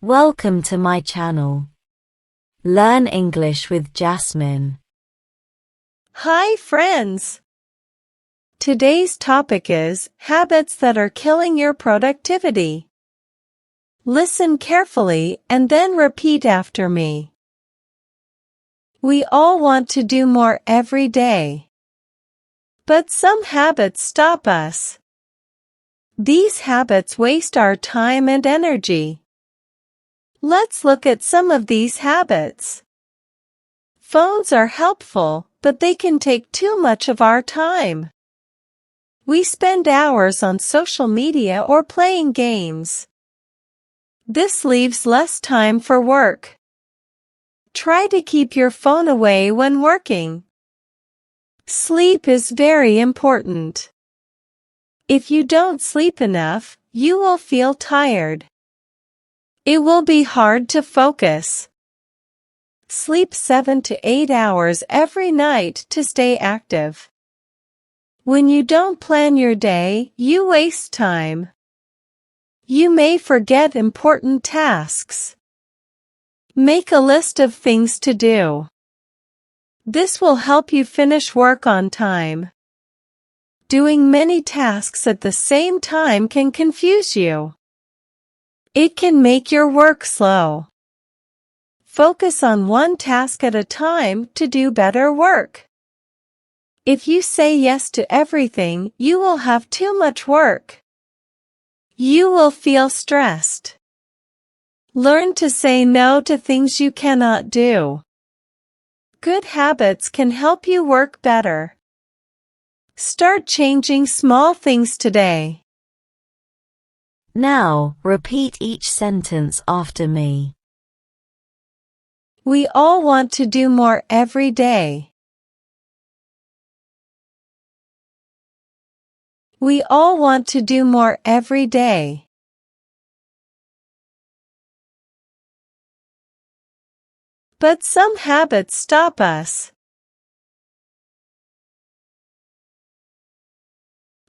Welcome to my channel. Learn English with Jasmine. Hi friends! Today's topic is habits that are killing your productivity. Listen carefully and then repeat after me. We all want to do more every day. But some habits stop us. These habits waste our time and energy. Let's look at some of these habits. Phones are helpful, but they can take too much of our time. We spend hours on social media or playing games. This leaves less time for work. Try to keep your phone away when working. Sleep is very important. If you don't sleep enough, you will feel tired. It will be hard to focus. Sleep 7 to 8 hours every night to stay active. When you don't plan your day, you waste time. You may forget important tasks. Make a list of things to do. This will help you finish work on time. Doing many tasks at the same time can confuse you. It can make your work slow. Focus on one task at a time to do better work. If you say yes to everything, you will have too much work. You will feel stressed. Learn to say no to things you cannot do. Good habits can help you work better. Start changing small things today. Now, repeat each sentence after me. We all want to do more every day. We all want to do more every day. But some habits stop us.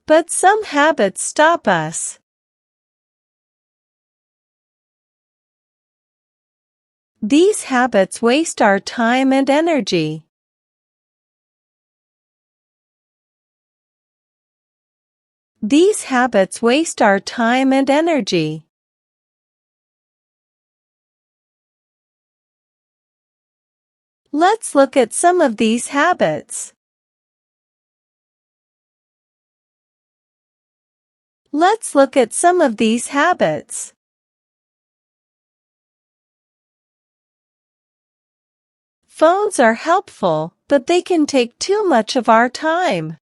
But some habits stop us. These habits waste our time and energy. These habits waste our time and energy. Let's look at some of these habits. Let's look at some of these habits. Phones are helpful, but they can take too much of our time.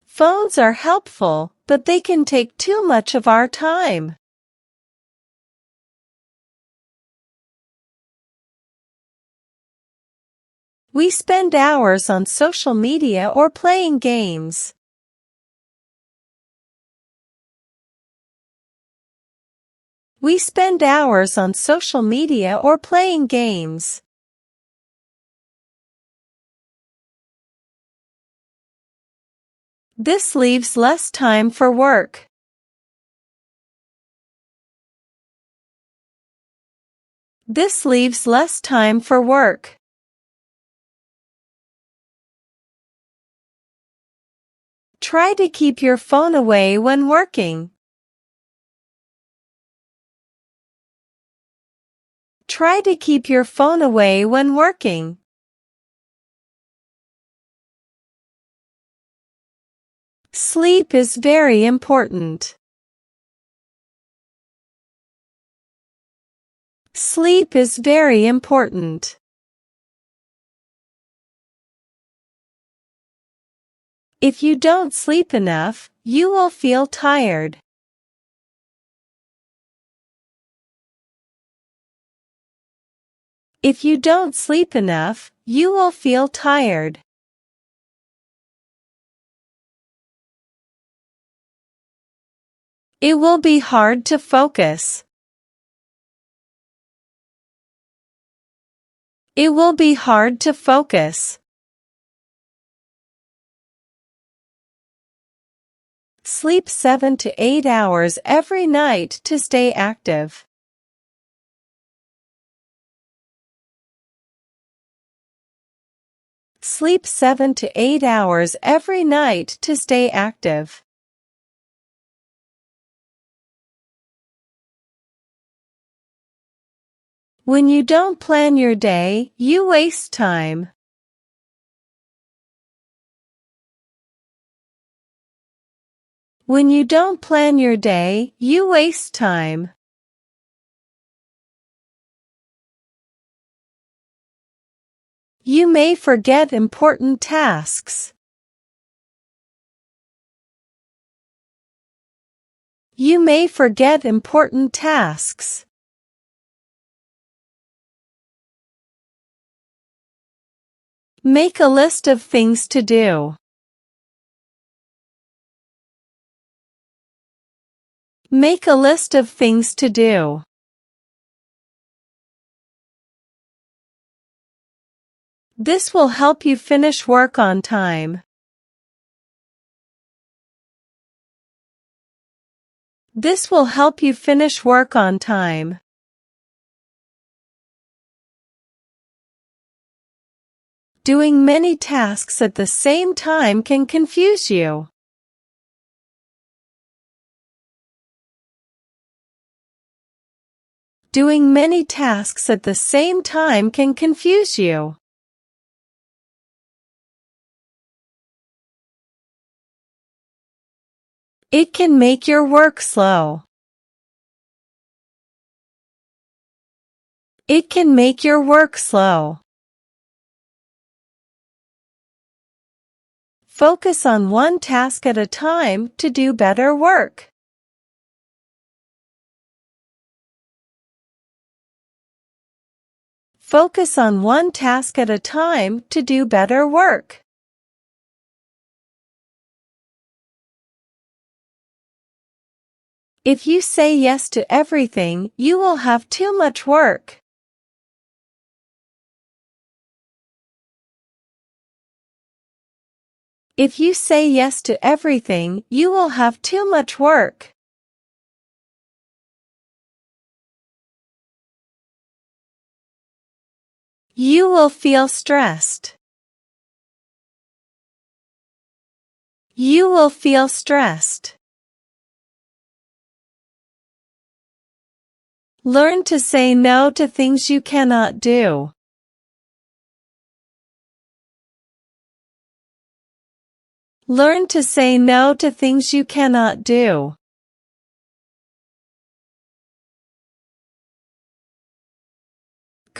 Phones are helpful, but they can take too much of our time. We spend hours on social media or playing games. We spend hours on social media or playing games. This leaves less time for work. This leaves less time for work. Try to keep your phone away when working. Try to keep your phone away when working. Sleep is very important. Sleep is very important. If you don't sleep enough, you will feel tired. If you don't sleep enough, you will feel tired. It will be hard to focus. It will be hard to focus. Sleep 7 to 8 hours every night to stay active. Sleep 7 to 8 hours every night to stay active. When you don't plan your day, you waste time. When you don't plan your day, you waste time. You may forget important tasks. You may forget important tasks. Make a list of things to do. Make a list of things to do. This will help you finish work on time. This will help you finish work on time. Doing many tasks at the same time can confuse you. Doing many tasks at the same time can confuse you. It can make your work slow. It can make your work slow. Focus on one task at a time to do better work. Focus on one task at a time to do better work. If you say yes to everything, you will have too much work. If you say yes to everything, you will have too much work. You will feel stressed. You will feel stressed. Learn to say no to things you cannot do. Learn to say no to things you cannot do.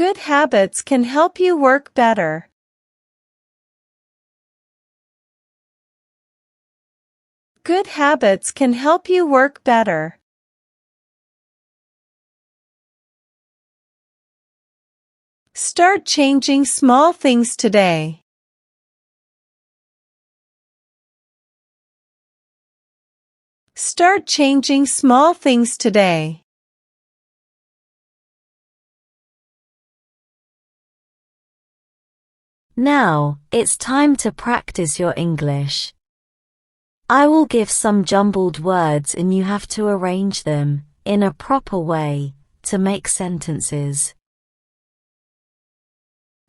Good habits can help you work better. Good habits can help you work better. Start changing small things today. Start changing small things today. Now, it's time to practice your English. I will give some jumbled words and you have to arrange them, in a proper way, to make sentences.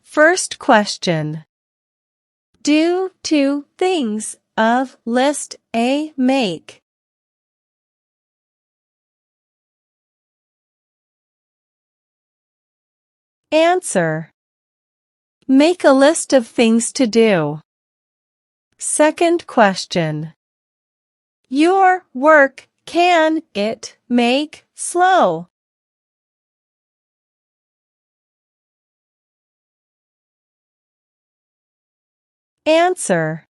First question. Do two things of list A make. Answer. Make a list of things to do. Second question. Your work can it make slow? Answer.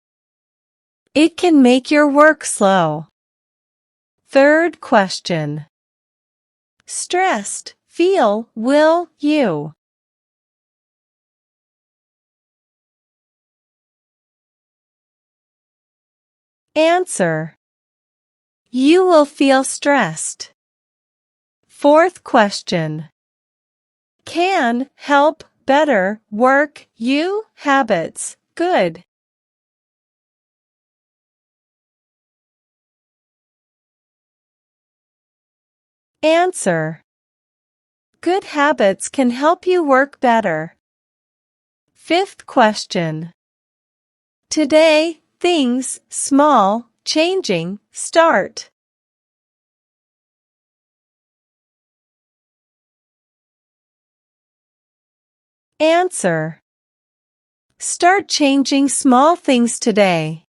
It can make your work slow. Third question. Stressed feel will you? Answer. You will feel stressed. Fourth question. Can help better work you habits good? Answer. Good habits can help you work better. Fifth question. Today, things, small, changing, start. Answer. Start changing small things today.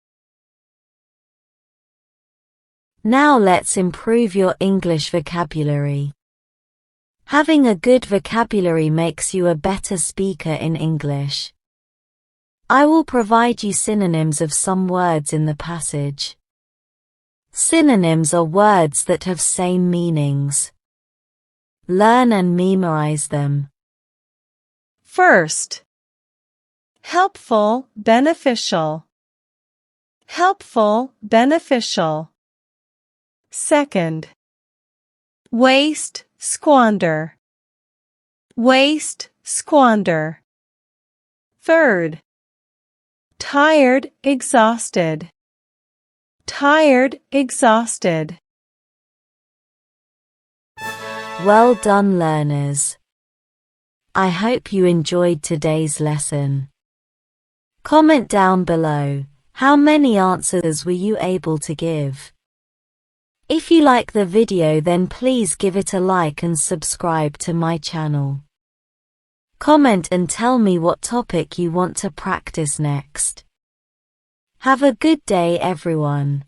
Now let's improve your English vocabulary. Having a good vocabulary makes you a better speaker in English. I will provide you synonyms of some words in the passage. Synonyms are words that have same meanings. Learn and memorize them. First. Helpful, beneficial. Helpful, beneficial. Second. Waste, squander. Waste, squander. Third. Tired, exhausted. Tired, exhausted. Well done, learners. I hope you enjoyed today's lesson. Comment down below, how many answers were you able to give? If you like the video, then please give it a like and subscribe to my channel. Comment and tell me what topic you want to practice next. Have a good day, everyone.